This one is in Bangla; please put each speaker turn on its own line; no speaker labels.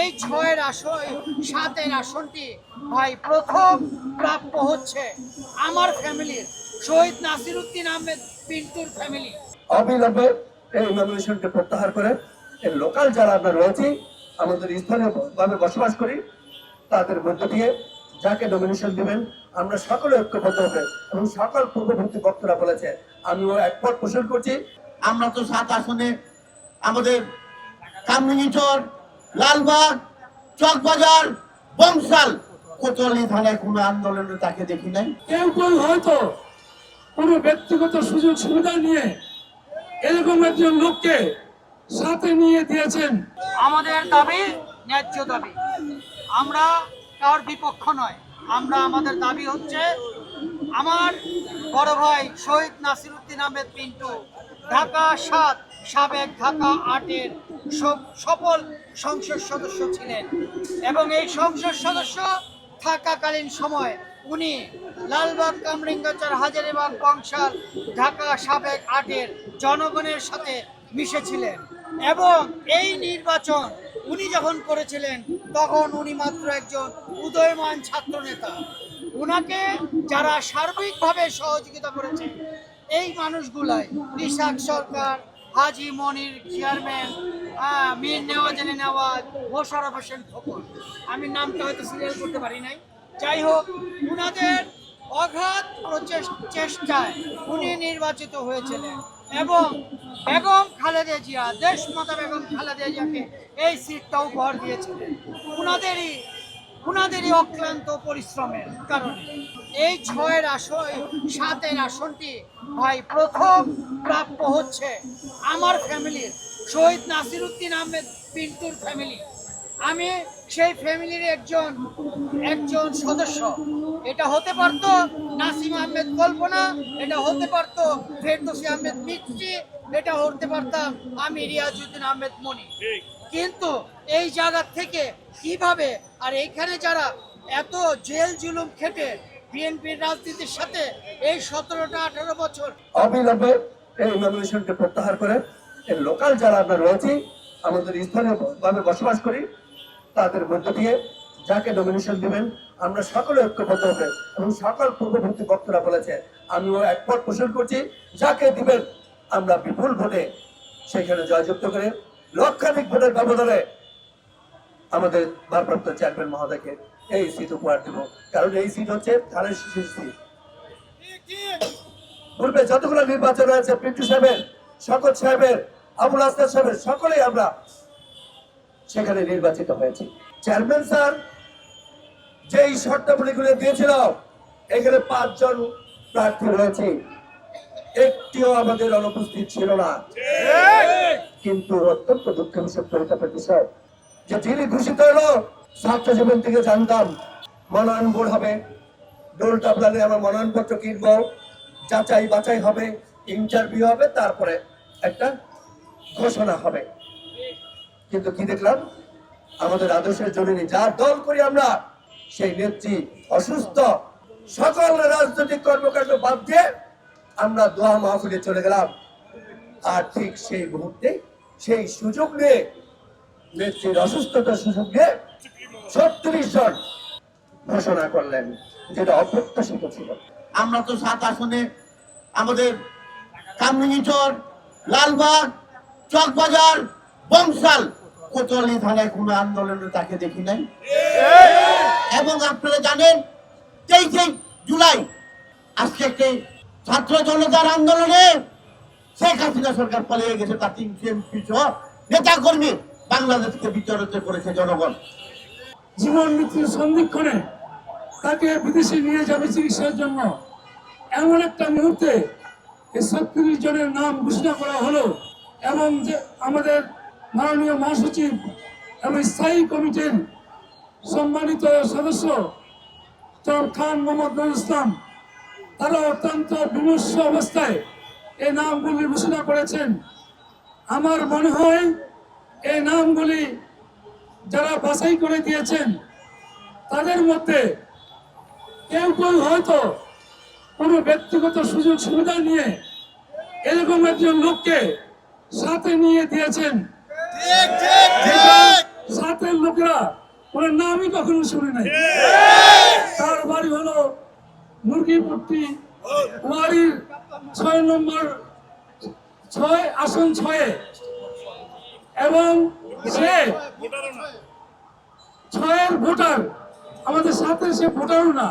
এই 6-এর আসন 7-এর আসনটি ভাই প্রথম প্রাপ্য হচ্ছে আমার ফ্যামিলির শহীদ নাসিরউদ্দিন আহমেদ পিন্টুর ফ্যামিলি।
অবিলম্বে এই নমিনেশনকে প্রত্যাহার করে এই লোকাল যারা আমরা রয়েছি আমাদের স্থানীয়ভাবে বসবাস করি তাদের মধ্য দিয়ে যাকে নমিনেশন দিবেন আমরা সকলে ঐক্যবদ্ধ হবে এবং সকল পূর্ববর্তী বক্তারা বলেছে আমিও একমত পোষণ করছি।
আমরা তো 7 আসনে আমাদের কামরাঙ্গীরচর, লালবাগ, চকবাজার, বংশাল, কোতোয়ালি থানায় কোনো আন্দোলনে তাকে দেখি নাই।
কেউ হয়তো কোনো ব্যক্তিগত সুযোগ সুবিধা নিয়ে এরকম একজন লোককে সাথে নিয়ে দিয়েছেন।
আমাদের দাবি ন্যায্য দাবি, আমরা কার বিপক্ষ নয়। আমাদের দাবি হচ্ছে আমার বড় ভাই শহীদ নাসিরউদ্দিন আহমেদ পিন্টু ঢাকা 7 সাবেক ঢাকা 8-এর সফল সংসদ সদস্য ছিলেন এবং এই সংসদ সদস্য থাকাকালীন সময় উনি লালবাগ, কামরাঙ্গীরচর, হাজারীবাগ, বংশাল, ঢাকা সাবেক 8-এর জনগণের সাথে মিশেছিলেন এবং এই নির্বাচন উনি যখন করেছিলেন তখন উনি মাত্র একজন উদীয়মান ছাত্র নেতা। উনাকে যারা সার্বিকভাবে সহযোগিতা করেছে এই মানুষগুলাই ইশাক সরকার, হাজি মনির চেয়ারম্যান, মীর নেওয়াজ নেওয়াজ, মোশাররফ হোসেন খোকন, আমি নামটা হয়তো সিরিয়াল করতে পারি নাই। যাই হোক, উনাদের অগাধ চেষ্টায় উনি নির্বাচিত হয়েছিলেন এবং বেগম খালেদা জিয়া, দেশমাতা বেগম খালেদা জিয়াকে এই সিটটা উপহার দিয়েছিলেন উনাদেরই অক্লান্ত পরিশ্রমের কারণে। এই 6-এর আসন 7-এর আসনটি ভাই প্রথম প্রাপ্য হচ্ছে আমার ফ্যামিলির শহীদ নাসিরউদ্দিন আহমেদ পিন্টুর ফ্যামিলি। আমি সেই ফ্যামিলির একজন সদস্য। এটা হতে পারত নাসিম আহমেদ কল্পনা, এটা হতে পারত ফেরদৌসী আহমেদ মিত্রি, এটা হতে পারতাম আমি রিয়াজউদ্দিন আহমেদ মনি। কিন্তু এই জায়গা থেকে কিভাবে আর এইখানে যারা এত জেল জুলুম খেটে বিএনপির রাজনীতির সাথে এই 17-18 বছর
অবিলম্বে এই নমিনেশনকে প্রত্যাহার করে এই লোকাল যারা আমরা রয়েছি আমাদের স্থানীয়ভাবে বসবাস করি তাদের মধ্য দিয়ে যাকে নমিনেশন দিবেন আমরা সকলে ঐক্যবদ্ধ হবে এবং সকল পূর্ববর্তী বক্তারা বলেছে আমিও একমত পোষণ করছি। যাকে দিবেন আমরা বিপুল ভোটে সেখানে জয়যুক্ত করে লক্ষাধিক ভোটের ব্যবধানে আমাদের ভারপ্রাপ্ত চেয়ারম্যান মহোদয়কে এই সিট উপহার দেব। কারণ এই সিট হচ্ছে ধানের শীষের সিট। পূর্বে যতগুলো নির্বাচন হয়েছে পিন্টু সাহেবের, শকত সাহেবের, আবুল হাসনাত সাহেবের সকলেই আমরা সেখানে নির্বাচিত হয়েছি। চেয়ারম্যান স্যার যেই শর্তাবলীগুলো দিয়েছিল এখানে 5 জন প্রার্থী রয়েছে, একটিও আমাদের অনুপস্থিত ছিল না। কিন্তু অত্যন্ত দুঃখের পরিতাপের বিষয় যে যিনি ঘোষিত হলো ছাত্র জীবন থেকে জানতাম মনোনয়ন বোর্ড হবে, ডোল টাবলানে আমার মনোনয়নপত্র কিনবো, যাচাই বাছাই হবে, ইন্টারভিউ হবে, তারপরে একটা ঘোষণা হবে। কিন্তু কি দেখলাম আমাদের আদর্শের জননী যার দল করি আমরা সেই নেত্রী অসুস্থ, সকল রাজনৈতিক কর্মকাণ্ড বাদ দিয়ে আমরা দোয়া মাহফিলে চলে গেলাম। আর ঠিক সেই মুহূর্তে সেই সুযোগ নিয়ে নেত্রীর অসুস্থতার সুযোগ নিয়ে 36 জন ঘোষণা করলেন, যেটা অপ্রত্যাশিত ছিল।
আমরা তো 7 আসনে আমাদের কামরাঙ্গীরচর, লালবাগ, চকবাজার, বংশাল, কোতোয়ালি থানায় কোনো আন্দোলনে তাকে দেখি নাই। এবং আপনারা জানেন 23 জুলাই আজকে একটি ছাত্র জনতার আন্দোলনে শেখ হাসিনা সরকার পালিয়ে গেছে, তার 300 এমপি সহ নেতা কর্মী বাংলাদেশকে বিতাড়িত করেছে জনগণ।
জীবন মৃত্যুর সন্ধিক্ষণে তাকে বিদেশে নিয়ে যাবে চিকিৎসার জন্য। এমন একটা মুহূর্তে এই 36 জনের নাম ঘোষণা করা হলো এবং যে আমাদের মাননীয় মহাসচিব এবং স্থায়ী কমিটির সম্মানিত সদস্য খান মোহাম্মদ নজরুল ইসলাম তারা অত্যন্ত বিমর্ষ অবস্থায় এই নামগুলি ঘোষণা করেছেন। আমার মনে হয় এই নামগুলি যারা বাছাই করে দিয়েছেন তাদের মধ্যে কেউ হয়তো কোনো ব্যক্তিগত সুযোগ সুবিধা নিয়ে এরকম একজন লোককে সাথে নিয়ে দিয়েছেন, সাথের লোকেরা ওনার নামই কখনো শুনে নাই। তার বাড়ি হলো মুরগিপট্টি ওয়ারির 6 নম্বর 6 আসন 6 এবং সে 6-এর ভোটার, আমাদের সাথে সে ভোটারও না।